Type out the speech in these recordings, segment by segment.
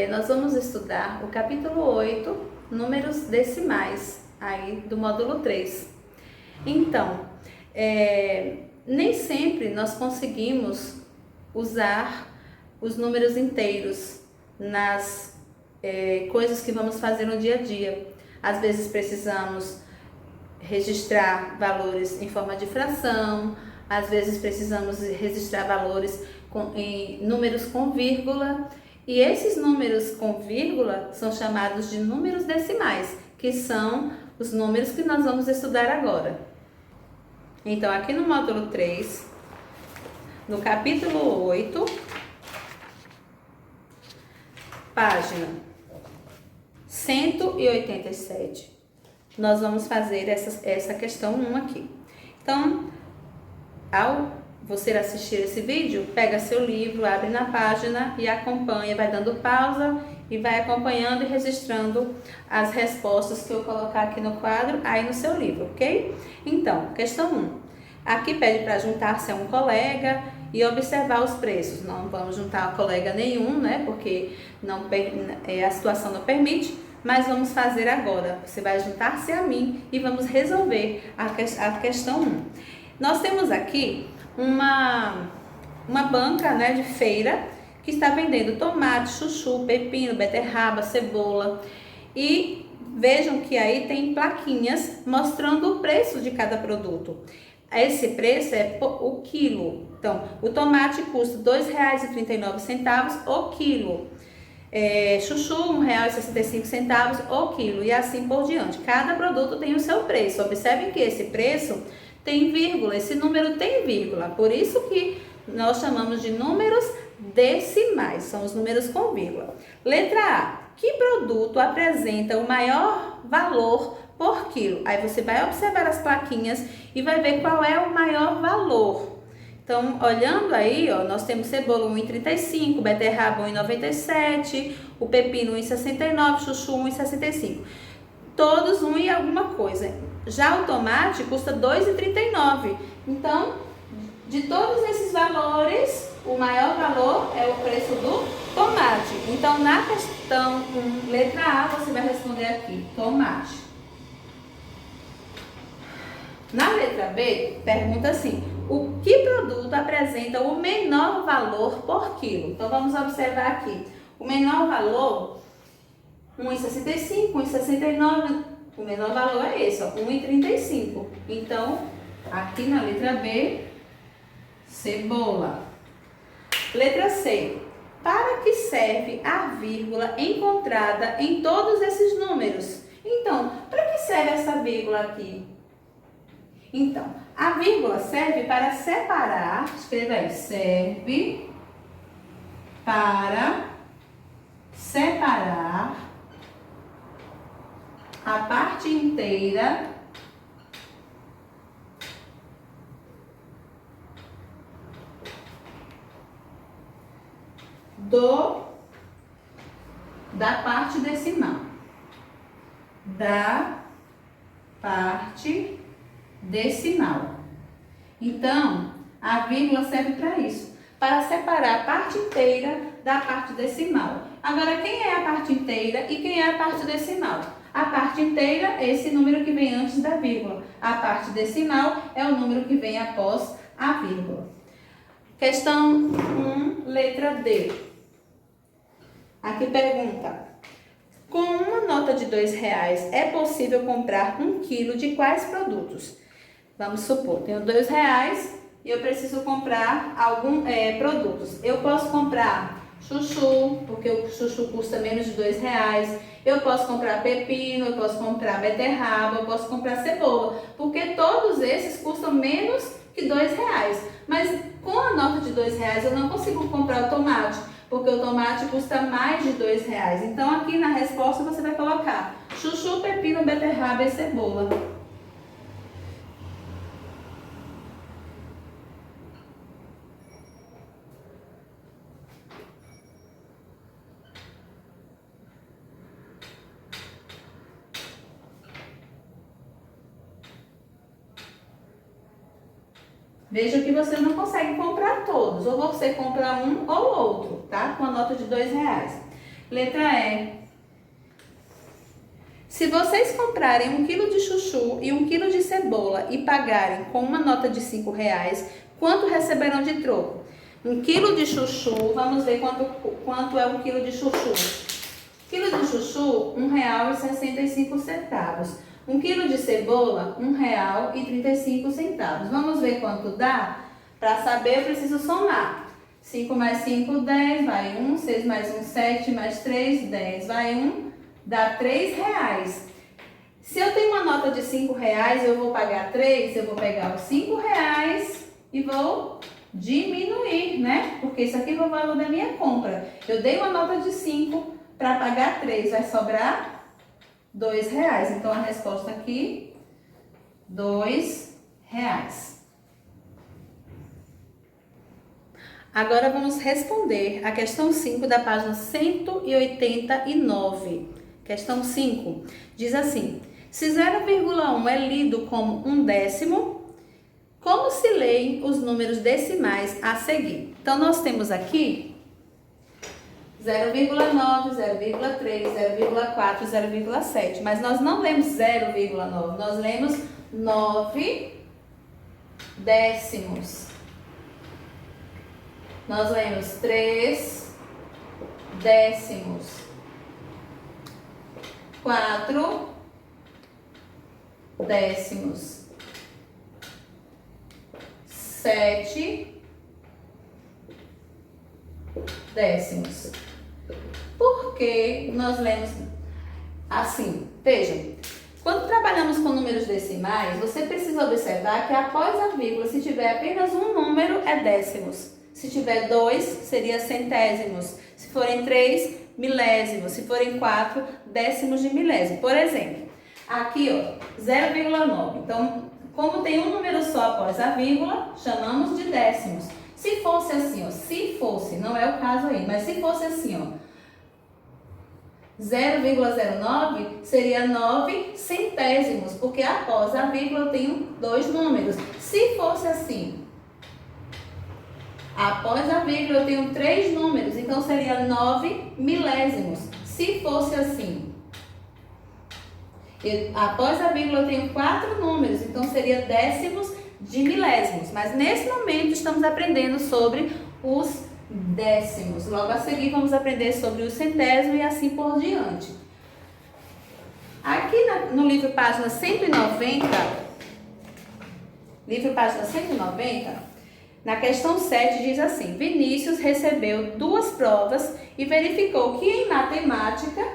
Nós vamos estudar o capítulo 8, números decimais, aí do módulo 3. Então, nem sempre nós conseguimos usar os números inteiros nas coisas que vamos fazer no dia a dia. Às vezes precisamos registrar valores em forma de fração, às vezes precisamos registrar valores em números com vírgula, e esses números com vírgula são chamados de números decimais, que são os números que nós vamos estudar agora. Então, aqui no módulo 3, no capítulo 8, página 187, nós vamos fazer essa questão 1 aqui. Então, ao você assistir esse vídeo, pega seu livro, abre na página e acompanha, vai dando pausa e vai acompanhando e registrando as respostas que eu colocar aqui no quadro, aí no seu livro, ok? Então, questão 1. Aqui pede para juntar-se a um colega e observar os preços. Não vamos juntar a colega nenhum, né? Porque a situação não permite, mas vamos fazer agora. Você vai juntar-se a mim e vamos resolver a questão 1. Nós temos aqui uma banca, né, de feira que está vendendo tomate, chuchu, pepino, beterraba, cebola, e vejam que aí tem plaquinhas mostrando o preço de cada produto. Esse preço é o quilo. Então, o tomate custa R$ 2,39 o quilo. Chuchu, R$ 1,65 o quilo, e assim por diante. Cada produto tem o seu preço. Observe que esse preço tem vírgula, esse número tem vírgula, por isso que nós chamamos de números decimais, são os números com vírgula. Letra A, que produto apresenta o maior valor por quilo? Aí você vai observar as plaquinhas e vai ver qual é o maior valor. Então, olhando aí, ó, nós temos cebola 1,35, beterraba 1,97, o pepino 1,69, chuchu 1,65. Todos 1 e alguma coisa. Já o tomate custa R$ 2,39. Então, de todos esses valores, o maior valor é o preço do tomate. Então, na questão letra A, você vai responder aqui, tomate. Na letra B, pergunta assim, o que produto apresenta o menor valor por quilo? Então, vamos observar aqui. O menor valor, 1,65, 1,69, o menor valor é esse, ó, 1,35. Então, aqui na letra B, cebola. Letra C. Para que serve a vírgula encontrada em todos esses números? Então, para que serve essa vírgula aqui? Então, a vírgula serve para separar, escreva aí, serve para separar a parte inteira da parte decimal. Da parte decimal. Então, a vírgula serve para isso, para separar a parte inteira da parte decimal. Agora, quem é a parte inteira e quem é a parte decimal? A parte inteira é esse número que vem antes da vírgula. A parte decimal é o número que vem após a vírgula. Questão 1, letra D. Aqui pergunta, com uma nota de R$ 2,00 é possível comprar 1 quilo de quais produtos? Vamos supor, tenho R$ 2,00 e eu preciso comprar alguns produtos. Eu posso comprar chuchu, porque o chuchu custa menos de R$ 2,00. Eu posso comprar pepino, eu posso comprar beterraba, eu posso comprar cebola, porque todos esses custam menos que R$ 2,00. Mas com a nota de R$ 2,00 eu não consigo comprar o tomate, porque o tomate custa mais de R$ 2,00. Então, aqui na resposta você vai colocar chuchu, pepino, beterraba e cebola. Veja que você não consegue comprar todos, ou você compra um ou outro, tá? Com a nota de R$ 2,00. Letra E. Se vocês comprarem 1 quilo de chuchu e 1 quilo de cebola e pagarem com uma nota de R$5, quanto receberão de troco? 1 quilo de chuchu, vamos ver quanto é 1 quilo de chuchu. Quilo de chuchu, R$1,65. 1 quilo de cebola, R$1,35. Vamos ver quanto dá? Para saber, eu preciso somar. 5 mais 5, 10, vai 1. 6 mais 1, 7, mais 3, 10, vai 1. Dá R$3. Se eu tenho uma nota de R$5, eu vou pagar 3, eu vou pegar os R$5 e vou diminuir, né? Porque isso aqui é o valor da minha compra. Eu dei uma nota de 5 para pagar 3, vai sobrar R$2. Então, a resposta aqui, R$2. Agora, vamos responder a questão 5 da página 189. Questão 5 diz assim: se 0,1 é lido como 1/10, como se leem os números decimais a seguir? Então, nós temos aqui 0,9, 0,3, 0,4, 0,7, mas nós não lemos 0,9, nós lemos 9 décimos. Nós lemos 3 décimos. 4 décimos, 7 décimos. Por que nós lemos assim? Vejam, quando trabalhamos com números decimais, você precisa observar que após a vírgula, se tiver apenas um número, é décimos. Se tiver 2, seria centésimos. Se forem 3, milésimos. Se forem 4, décimos de milésimo. Por exemplo, aqui, ó, 0,9. Então, como tem um número só após a vírgula, chamamos de décimos. Se fosse assim, ó, se fosse, não é o caso aí, mas se fosse assim, ó, 0,09 seria 9 centésimos, porque após a vírgula eu tenho 2 números. Se fosse assim, após a vírgula eu tenho 3 números, então seria 9 milésimos. Se fosse assim, após a vírgula eu tenho 4 números, então seria décimos de milésimos. Mas nesse momento estamos aprendendo sobre os décimos. Logo a seguir vamos aprender sobre o centésimo e assim por diante. Aqui no livro página 190, na questão 7 diz assim: Vinícius recebeu 2 provas e verificou que em matemática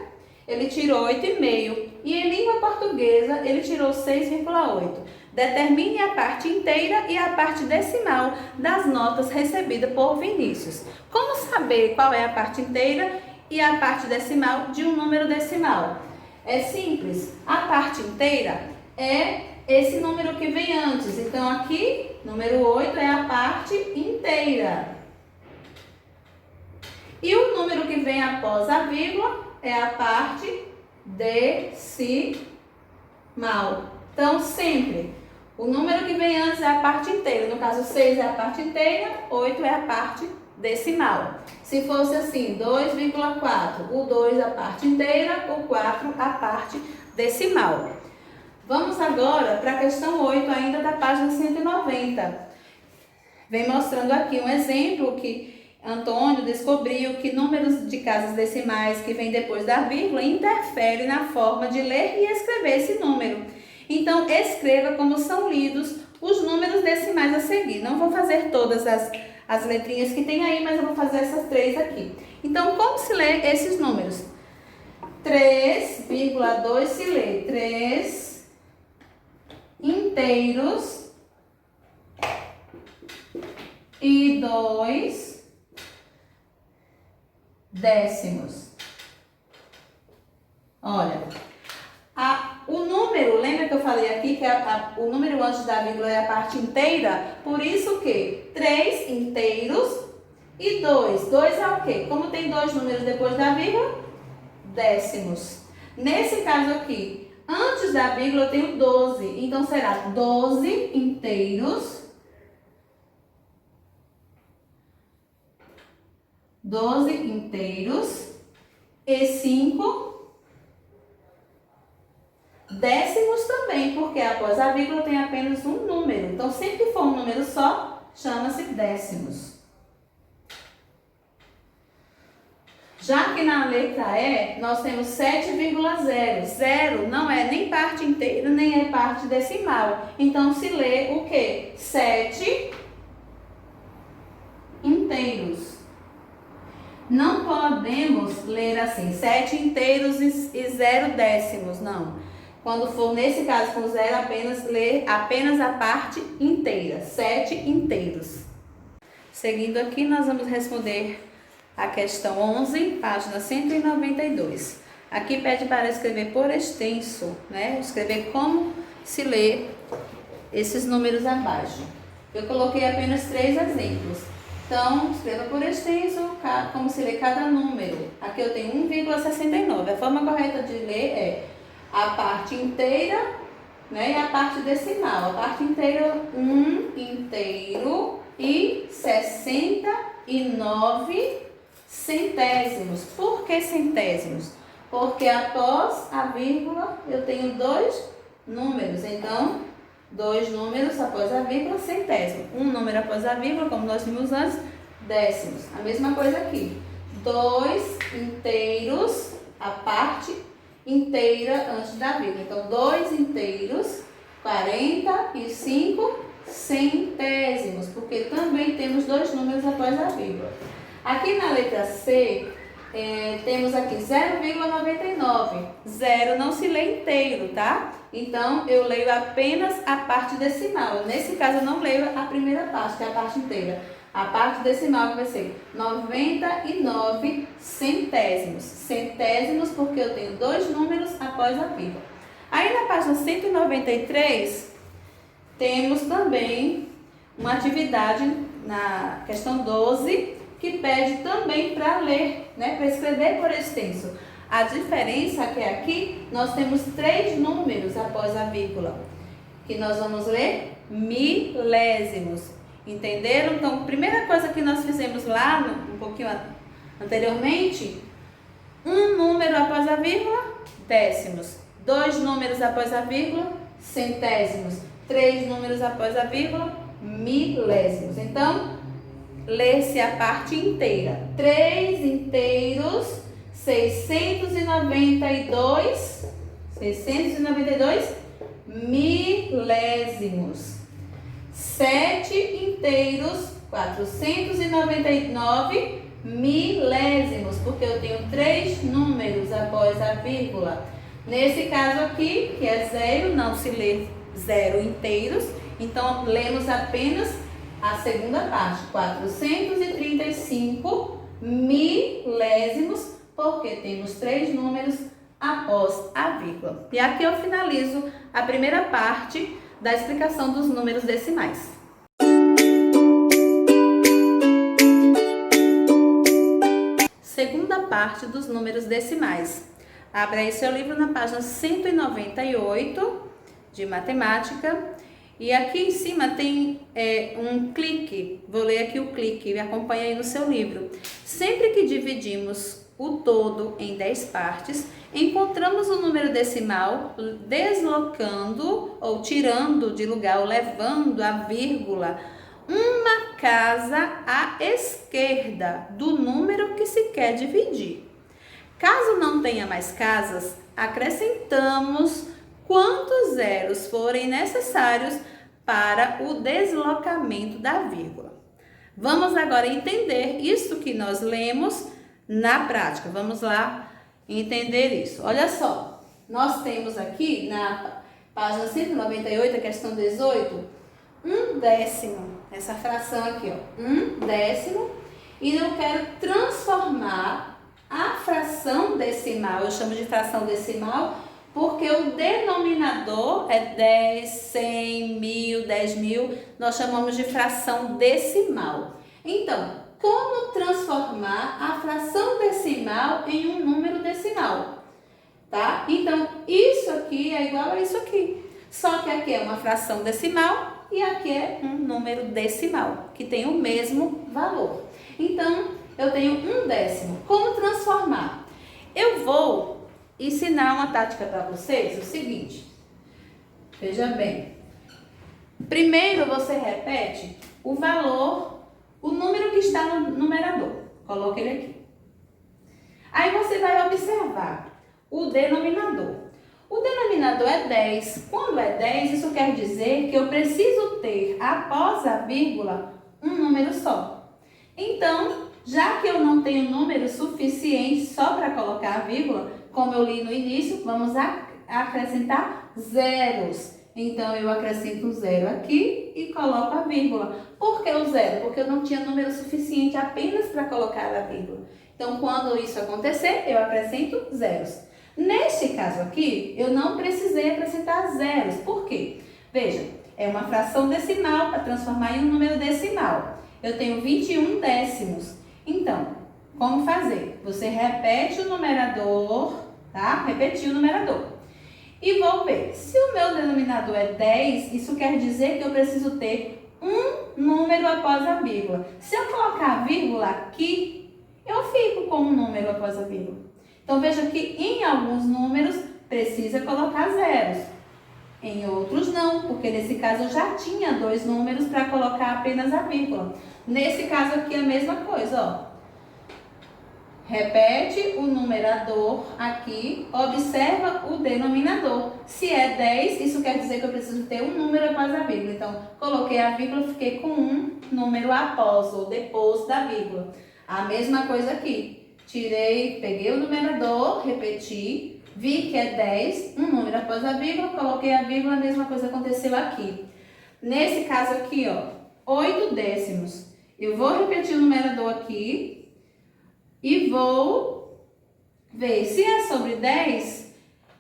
ele tirou 8,5 e em língua portuguesa ele tirou 6,8. Determine a parte inteira e a parte decimal das notas recebidas por Vinícius. Como saber qual é a parte inteira e a parte decimal de um número decimal? É simples. A parte inteira é esse número que vem antes. Então, aqui, número 8 é a parte inteira. E o número que vem após a vírgula é a parte decimal. Então, sempre, o número que vem antes é a parte inteira. No caso, 6 é a parte inteira, 8 é a parte decimal. Se fosse assim, 2,4, o 2 a parte inteira, o 4 a parte decimal. Vamos agora para a questão 8, ainda da página 190. Vem mostrando aqui um exemplo que Antônio descobriu que números de casas decimais que vêm depois da vírgula interferem na forma de ler e escrever esse número. Então, escreva como são lidos os números decimais a seguir. Não vou fazer todas as letrinhas que tem aí, mas eu vou fazer essas 3 aqui. Então, como se lê esses números? 3,2 se lê 3 inteiros e 2 décimos. Olha, o número, lembra que eu falei aqui que o número antes da vírgula é a parte inteira? Por isso que 3 inteiros e 2. 2 é o quê? Como tem 2 números depois da vírgula? Décimos. Nesse caso aqui, antes da vírgula eu tenho 12. Então será 12 inteiros. 12 inteiros e 5 décimos também, porque após a vírgula tem apenas um número. Então, sempre que for um número só, chama-se décimos. Já que na letra E, nós temos 7,0. Zero não é nem parte inteira, nem é parte decimal. Então, se lê o quê? 7 inteiros. Não podemos ler assim, 7 inteiros e 0 décimos, não. Quando for nesse caso com zero, apenas ler apenas a parte inteira, 7 inteiros. Seguindo aqui, nós vamos responder a questão 11, página 192. Aqui pede para escrever por extenso, né? Escrever como se lê esses números abaixo. Eu coloquei apenas 3 exemplos. Então, escreva por extenso como se lê cada número. Aqui eu tenho 1,69. A forma correta de ler é a parte inteira, né, e a parte decimal. A parte inteira, 1 inteiro e 69 centésimos. Por que centésimos? Porque após a vírgula eu tenho 2 números. Então, 2 números após a vírgula, centésimo. Um número após a vírgula, como nós vimos antes, décimos. A mesma coisa aqui. 2 inteiros, a parte inteira antes da vírgula. Então, 2 inteiros, 45 centésimos, porque também temos 2 números após a vírgula. Aqui na letra C, temos aqui 0,99. Zero não se lê inteiro, tá? Então, eu leio apenas a parte decimal. Nesse caso, eu não leio a primeira parte, que é a parte inteira. A parte decimal que vai ser 99 centésimos. Centésimos porque eu tenho 2 números após a vírgula. Aí na página 193, temos também uma atividade na questão 12, que pede também para ler, né, para escrever por extenso. A diferença é que aqui nós temos 3 números após a vírgula, que nós vamos ler milésimos. Entenderam? Então, a primeira coisa que nós fizemos lá, um pouquinho anteriormente, um número após a vírgula, décimos. 2 números após a vírgula, centésimos. 3 números após a vírgula, milésimos. Então, lê-se a parte inteira. 3 inteiros, 692 milésimos. 7 inteiros, 499 milésimos, porque eu tenho 3 números após a vírgula. Nesse caso aqui, que é 0, não se lê 0 inteiros, então lemos apenas a segunda parte, 435 milésimos, porque temos 3 números após a vírgula. E aqui eu finalizo a primeira parte da explicação dos números decimais. Segunda parte dos números decimais. Abra aí seu livro na página 198 de matemática. E aqui em cima tem um clique. Vou ler aqui o clique e acompanha aí no seu livro. Sempre que dividimos o todo em 10 partes, encontramos o número decimal deslocando ou tirando de lugar ou levando a vírgula uma casa à esquerda do número que se quer dividir. Caso não tenha mais casas, acrescentamos quantos zeros forem necessários para o deslocamento da vírgula. Vamos agora entender isso que nós lemos na prática. Vamos lá entender isso. Olha só, nós temos aqui na página 198, a questão 18, 1/10, essa fração aqui, ó, 1/10, e eu quero transformar a fração decimal, eu chamo de fração decimal, porque o denominador é 10, 100, 1000, 10.000, nós chamamos de fração decimal. Então, como transformar a fração decimal em um número decimal? Tá? Então, isso aqui é igual a isso aqui. Só que aqui é uma fração decimal e aqui é um número decimal, que tem o mesmo valor. Então, eu tenho 1/10. Como transformar? Eu vou ensinar uma tática para vocês, o seguinte. Veja bem. Primeiro você repete o valor, o número que está no numerador. Coloca ele aqui. Aí você vai observar o denominador. O denominador é 10. Quando é 10, isso quer dizer que eu preciso ter, após a vírgula, um número só. Então, já que eu não tenho número suficiente só para colocar a vírgula, como eu li no início, vamos acrescentar zeros. Então, eu acrescento o zero aqui e coloco a vírgula. Por que o zero? Porque eu não tinha número suficiente apenas para colocar a vírgula. Então, quando isso acontecer, eu acrescento zeros. Neste caso aqui, eu não precisei acrescentar zeros. Por quê? Veja, é uma fração decimal para transformar em um número decimal. Eu tenho 21 décimos. Então, como fazer? Você repete o numerador, tá? Repetir o numerador. E vou ver, se o meu denominador é 10, isso quer dizer que eu preciso ter um número após a vírgula. Se eu colocar a vírgula aqui, eu fico com um número após a vírgula. Então, veja que em alguns números precisa colocar zeros. Em outros não, porque nesse caso eu já tinha 2 números para colocar apenas a vírgula. Nesse caso aqui é a mesma coisa, ó. Repete o numerador aqui, observa o denominador. Se é 10, isso quer dizer que eu preciso ter um número após a vírgula. Então, coloquei a vírgula, fiquei com um número após ou depois da vírgula. A mesma coisa aqui. Peguei o numerador, repeti, vi que é 10, um número após a vírgula, coloquei a vírgula, a mesma coisa aconteceu aqui. Nesse caso aqui, ó, 8 décimos. Eu vou repetir o numerador aqui e vou ver se é sobre 10,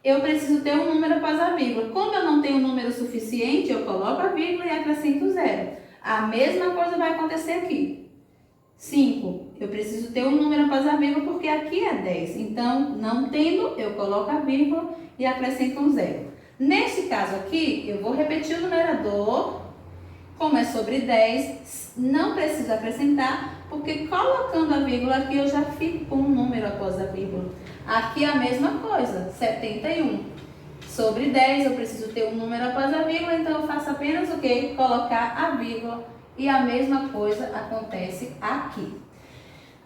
eu preciso ter um número após a vírgula. Como eu não tenho um número suficiente, eu coloco a vírgula e acrescento zero. A mesma coisa vai acontecer aqui. 5, eu preciso ter um número após a vírgula porque aqui é 10. Então, não tendo, eu coloco a vírgula e acrescento um zero. Neste caso aqui, eu vou repetir o numerador. Como é sobre 10, não preciso acrescentar, porque colocando a vírgula aqui, eu já fico com um número após a vírgula. Aqui é a mesma coisa, 71. Sobre 10, eu preciso ter um número após a vírgula, então eu faço apenas o quê? Colocar a vírgula. E a mesma coisa acontece aqui.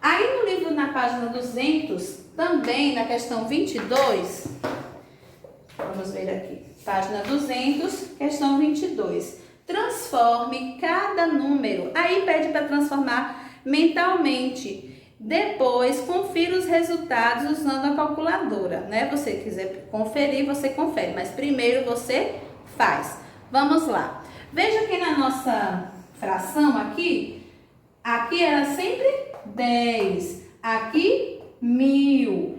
Aí no livro, na página 200, também na questão 22, vamos ver aqui, página 200, questão 22. Transforme cada número. Aí pede para transformar mentalmente. Depois, confira os resultados usando a calculadora, né? Você quiser conferir, você confere, mas primeiro você faz. Vamos lá. Veja que na nossa fração aqui era sempre 10, aqui 1000,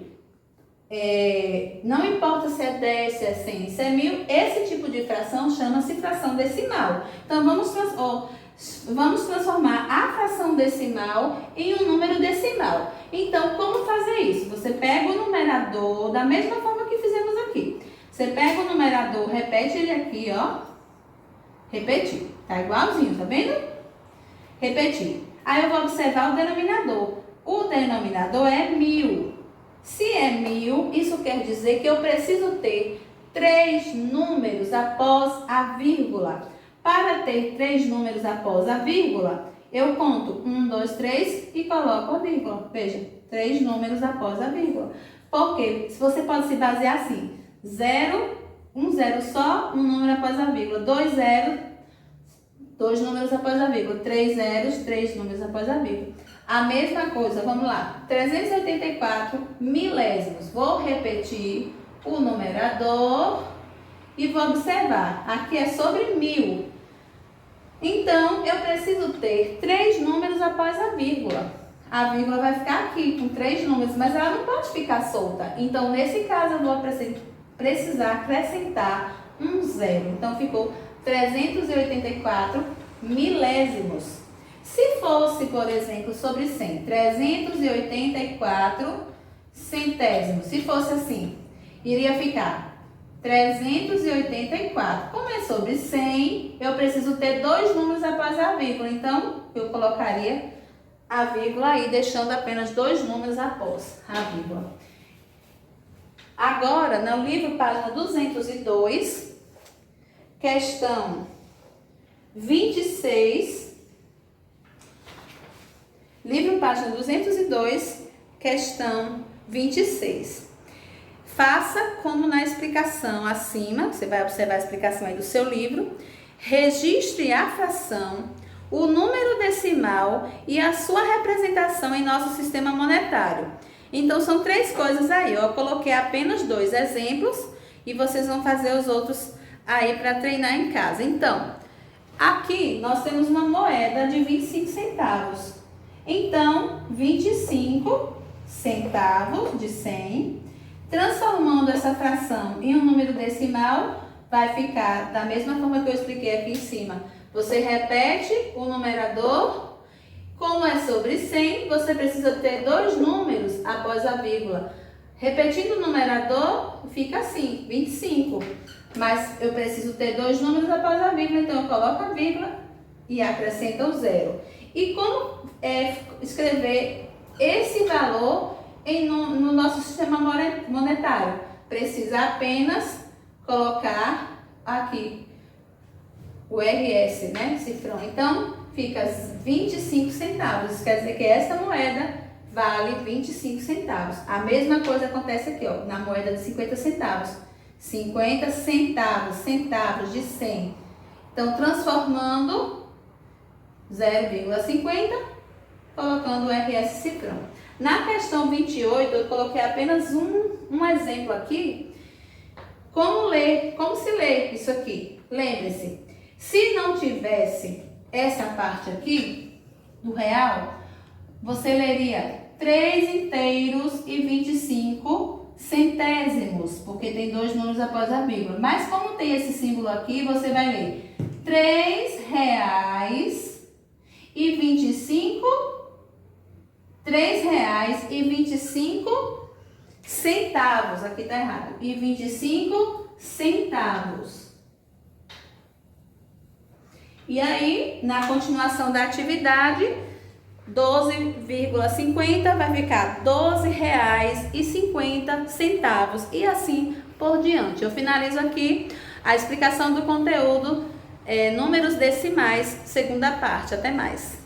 não importa se é 10, se é 100, se é 1000, esse tipo de fração chama-se fração decimal. Então, vamos transformar a fração decimal em um número decimal. Então, como fazer isso? Você pega o numerador, da mesma forma que fizemos aqui. Você pega o numerador, repete ele aqui, ó. Repetir. Tá igualzinho, tá vendo? Repetir. Aí eu vou observar o denominador. O denominador é 1000. Se é 1000, isso quer dizer que eu preciso ter 3 números após a vírgula. Para ter 3 números após a vírgula, eu conto 1, 2, 3 e coloco a vírgula. Veja, 3 números após a vírgula. Porque você pode se basear assim: 0, um zero só, um número após a vírgula. 2 zeros, 2 números após a vírgula. 3 zeros, 3 números após a vírgula. A mesma coisa, vamos lá. 384 milésimos. Vou repetir o numerador e vou observar. Aqui é sobre 1000. Então, eu preciso ter 3 números após a vírgula. A vírgula vai ficar aqui com 3 números, mas ela não pode ficar solta. Então, nesse caso, eu vou precisar acrescentar um zero. Então, ficou 384 milésimos. Se fosse, por exemplo, sobre 100, 384 centésimos. Se fosse assim, iria ficar 384. Como é sobre 100, eu preciso ter 2 números após a vírgula. Então, eu colocaria a vírgula aí, deixando apenas 2 números após a vírgula. Agora, no livro, página 202, questão 26, livro, página 202, questão 26. Faça como na explicação acima, você vai observar a explicação aí do seu livro, registre a fração, o número decimal e a sua representação em nosso sistema monetário. Então, são 3 coisas aí. Eu coloquei apenas 2 exemplos e vocês vão fazer os outros aí para treinar em casa. Então, aqui nós temos uma moeda de 25 centavos. Então, 25 centavos de 100, transformando essa fração em um número decimal, vai ficar da mesma forma que eu expliquei aqui em cima. Você repete o numerador. Como é sobre 100, você precisa ter 2 números após a vírgula. Repetindo o numerador, fica assim, 25. Mas eu preciso ter 2 números após a vírgula, então eu coloco a vírgula e acrescento o 0. E como escrever esse valor no nosso sistema monetário? Precisa apenas colocar aqui o RS, né, cifrão. Então, fica 25 centavos. Isso quer dizer que essa moeda vale 25 centavos. A mesma coisa acontece aqui, ó, na moeda de 50 centavos. 50 centavos, centavos de 100. Então, transformando 0,50, colocando o RS cifrão. Na questão 28, eu coloquei apenas um exemplo aqui. Como se lê isso aqui? Lembre-se, se não tivesse essa parte aqui do real, você leria 3 inteiros e 25 centésimos, porque tem 2 números após a vírgula. Mas como tem esse símbolo aqui, você vai ler R$3,25, R$3,25 centavos, aqui tá errado, e 25 centavos. E aí, na continuação da atividade, 12,50 vai ficar R$12,50 e assim por diante. Eu finalizo aqui a explicação do conteúdo, números decimais, segunda parte. Até mais.